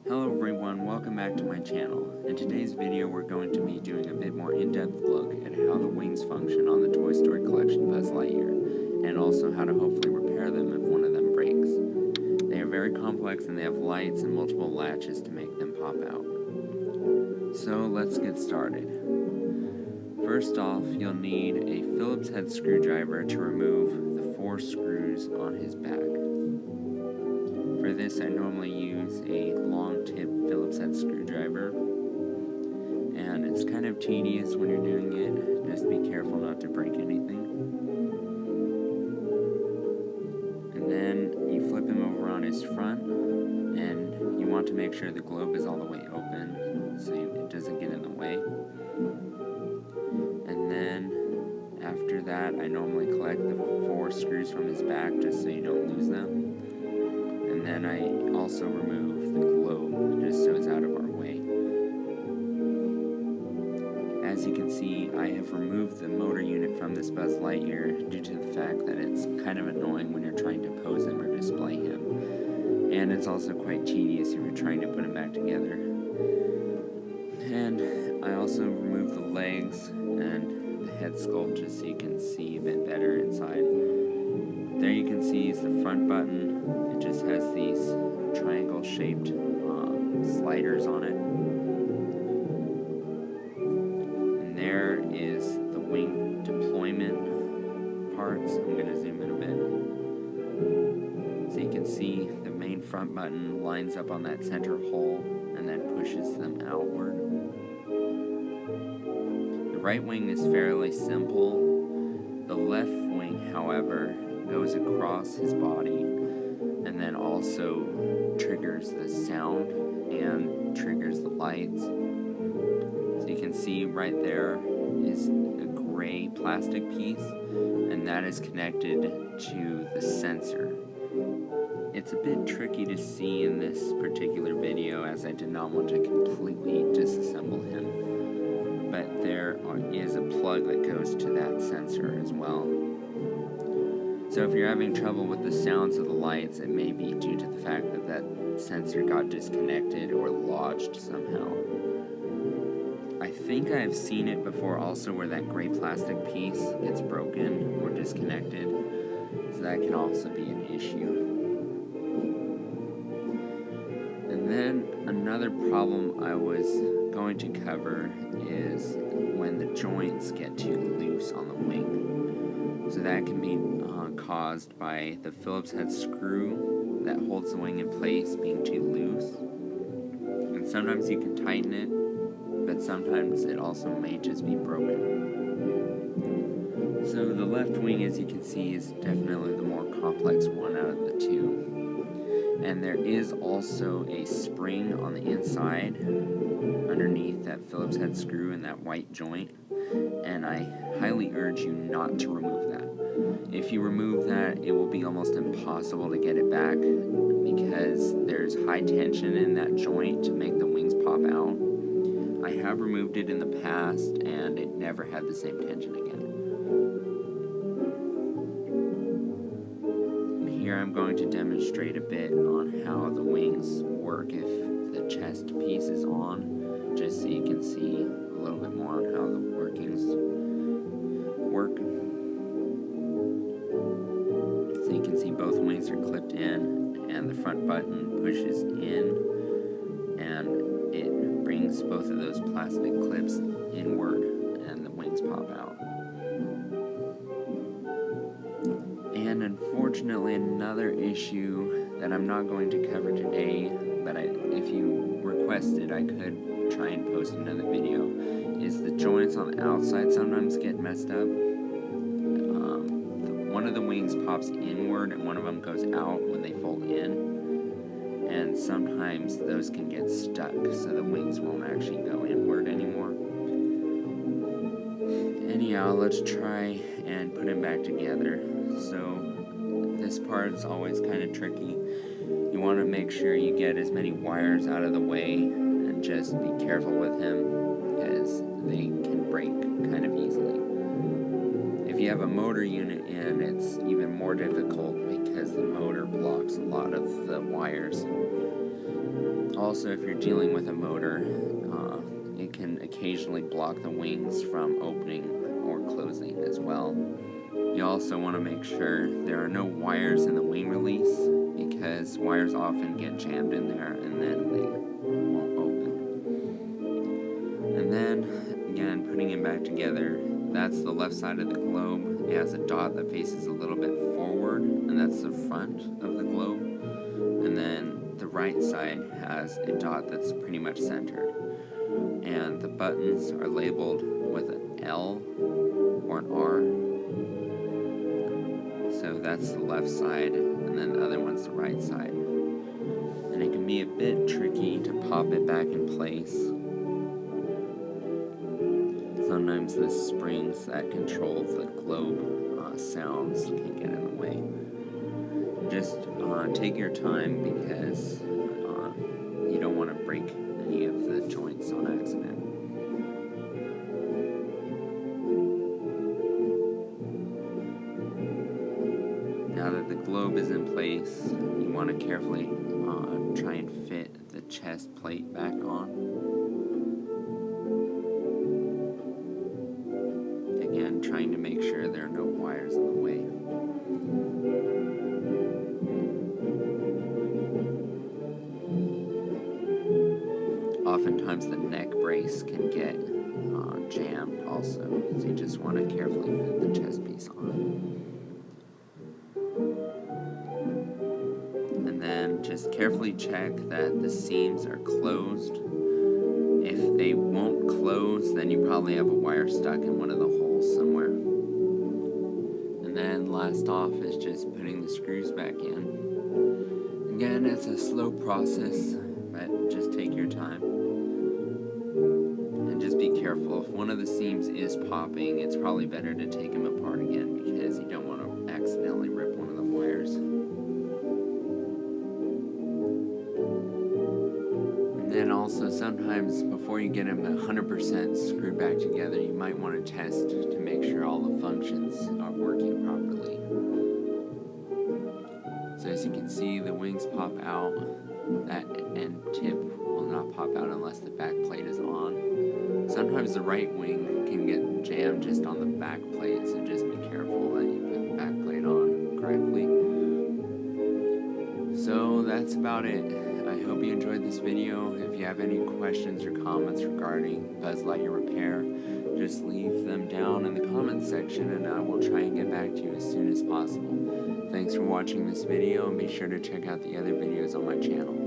Hello everyone, welcome back to my channel. In today's video we're going to be doing a bit more in-depth look at how the wings function on the Toy Story Collection Buzz Lightyear, and also how to hopefully repair them if one of them breaks. They are very complex and they have lights and multiple latches to make them pop out. So let's get started. First off, you'll need a Phillips head screwdriver to remove the 4 screws on his back. For this, I normally use a long tip Phillips head screwdriver, and it's kind of tedious when you're doing it. Just be careful not to break anything. And then you flip him over on his front, and you want to make sure the globe is all the way open so it doesn't get in the way. And then after that, I normally collect the 4 screws from his back just so you don't lose them. And then I also remove the globe just so it's out of our way. As you can see, I have removed the motor unit from this Buzz Lightyear due to the fact that it's kind of annoying when you're trying to pose him or display him. And it's also quite tedious if you're trying to put him back together. And I also removed the legs and the head sculpt just so you can see a bit better inside. There you can see is the front button. It just has these triangle-shaped sliders on it. And there is the wing deployment parts. I'm going to zoom in a bit. So you can see the main front button lines up on that center hole and then pushes them outward. The right wing is fairly simple. The left wing, however, goes across his body and then also triggers the sound and triggers the lights. So you can see right there is a gray plastic piece, and that is connected to the sensor. It's a bit tricky to see in this particular video as I did not want to completely disassemble him, but there is a plug that goes to that sensor as well. So if you're having trouble with the sounds of the lights, it may be due to the fact that that sensor got disconnected or lodged somehow. I think I've seen it before also where that gray plastic piece gets broken or disconnected, so that can also be an issue. And then another problem I was going to cover is when the joints get too loose on the wing. So that can be caused by the Phillips head screw that holds the wing in place being too loose. And sometimes you can tighten it, but sometimes it also may just be broken. So the left wing, as you can see, is definitely the more complex one out of the two. And there is also a spring on the inside underneath that Phillips head screw and that white joint, and I highly urge you not to remove that. If you remove that, it will be almost impossible to get it back because there's high tension in that joint to make the wings pop out. I have removed it in the past and it never had the same tension again. And here I'm going to demonstrate a bit on how the wings work if the chest piece is on, just so you can see a little bit more on how the workings work. So you can see both wings are clipped in and the front button pushes in and it brings both of those plastic clips inward and the wings pop out. And unfortunately, another issue that I'm not going to cover today, but if you requested, I could try and post another video, is the joints on the outside sometimes get messed up. One of the wings pops inward and one of them goes out when they fold in, and sometimes those can get stuck so the wings won't actually go inward anymore. Anyhow, let's try and put them back together. So this part is always kind of tricky. You want to make sure you get as many wires out of the way and just be careful with him because they can break kind of easily. If you have a motor unit in, it's even more difficult because the motor blocks a lot of the wires. Also, if you're dealing with a motor, it can occasionally block the wings from opening or closing as well. You also want to make sure there are no wires in the wing release, because wires often get jammed in there and then they won't open. And then, again, putting it back together, that's the left side of the globe. It has a dot that faces a little bit forward, and that's the front of the globe. And then the right side has a dot that's pretty much centered. And the buttons are labeled with an L or an R. So that's the left side, and then the other one's the right side. And it can be a bit tricky to pop it back in place. Sometimes the springs that control the globe sounds can get in the way. Just take your time, because you don't want to break any of the joints on accident. Now that the globe is in place, you want to carefully try and fit the chest plate back on. Again, trying to make sure there are no wires in the way. Oftentimes the neck brace can get jammed also, so you just want to carefully fit the chest piece on. And then just carefully check that the seams are closed. If they won't close, then you probably have a wire stuck in one of the holes somewhere. And then last off is just putting the screws back in. Again, it's a slow process, but just take your time. And just be careful. If one of the seams is popping, it's probably better to take them apart again, because you don't want to accidentally rip one of the wires. And then also, sometimes before you get them 100% screwed back together, you might want to test to make sure all the functions are working properly. So as you can see, the wings pop out. That end tip will not pop out unless the back plate is on. Sometimes the right wing can get jammed just on the back plate, so just be careful that you put the back plate on correctly. So that's about it. I hope you enjoyed this video. If you have any questions or comments regarding Buzz Lightyear repair, just leave them down in the comments section, and I will try and get back to you as soon as possible. Thanks for watching this video, and be sure to check out the other videos on my channel.